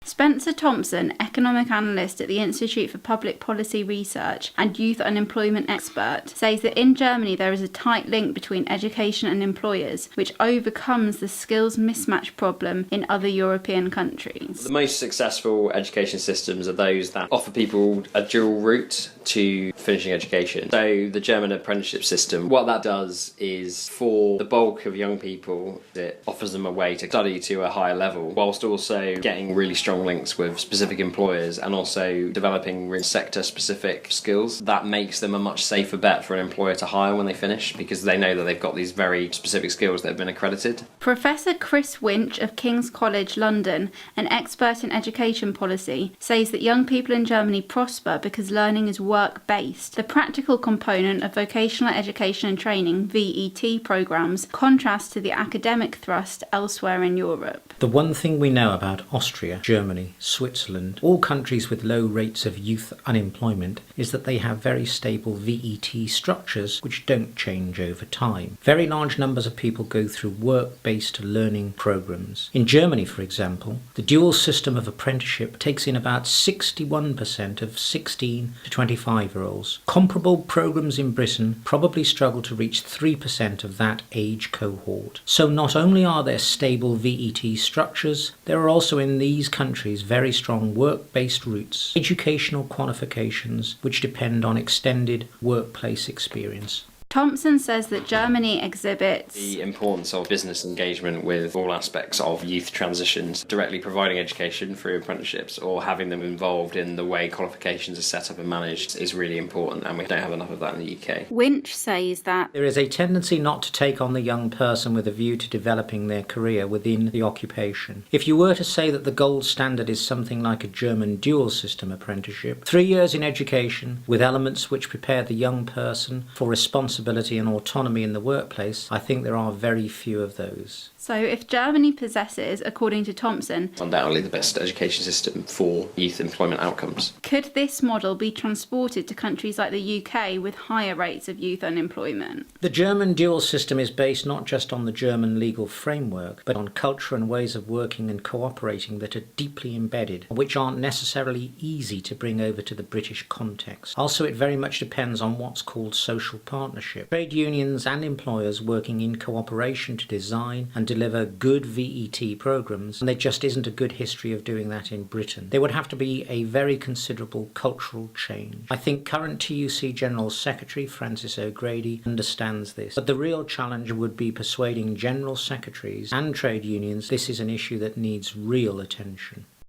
Spencer Thompson, economic analyst at the Institute for Public Policy Research and youth unemployment expert, says that in Germany there is a tight link between education and employers, which overcomes the skills mismatch problem in other European countries. The most successful education systems are those that offer people a dual route to finishing education. So the German apprenticeship system, what that does is for the bulk of young people, it offers them a way to study to a higher level, whilst also getting really strong links with specific employers and also developing really sector-specific skills. That makes them a much safer bet for an employer to hire when they finish, because they know that they've got these very specific skills that have been accredited. Professor Chris Winch of King's College London, an expert in education policy, says that young people in Germany prosper because learning is work-based. The practical component of vocational education and training, VET programs, contrasts to the academic thrust elsewhere in Europe. The one thing we know about Austria, Germany, Switzerland, all countries with low rates of youth unemployment, is that they have very stable VET structures which don't change over time. Very large numbers of people go through work-based learning programs. In Germany, for example, the dual system of apprenticeship takes in about 61% of 16 to 25-year-olds. Comparable programs in Britain probably struggle to reach 3% of that age cohort. So not only are there stable VET structures, there are also in these countries very strong work-based routes, educational qualifications which depend on extended workplace experience. Thompson says that Germany exhibits the importance of business engagement with all aspects of youth transitions, directly providing education through apprenticeships or having them involved in the way qualifications are set up and managed is really important, and we don't have enough of that in the UK. Winch says that there is a tendency not to take on the young person with a view to developing their career within the occupation. If you were to say that the gold standard is something like a German dual system apprenticeship, 3 years in education with elements which prepare the young person for responsibility and autonomy in the workplace, I think there are very few of those. So if Germany possesses, according to Thompson, undoubtedly the best education system for youth employment outcomes, could this model be transported to countries like the UK with higher rates of youth unemployment? The German dual system is based not just on the German legal framework, but on culture and ways of working and cooperating that are deeply embedded, which aren't necessarily easy to bring over to the British context. Also, it very much depends on what's called social partnership. Trade unions and employers working in cooperation to design and deliver good VET programs, and there just isn't a good history of doing that in Britain. There would have to be a very considerable cultural change. I think current TUC General Secretary Francis O'Grady understands this, but the real challenge would be persuading general secretaries and trade unions this is an issue that needs real attention.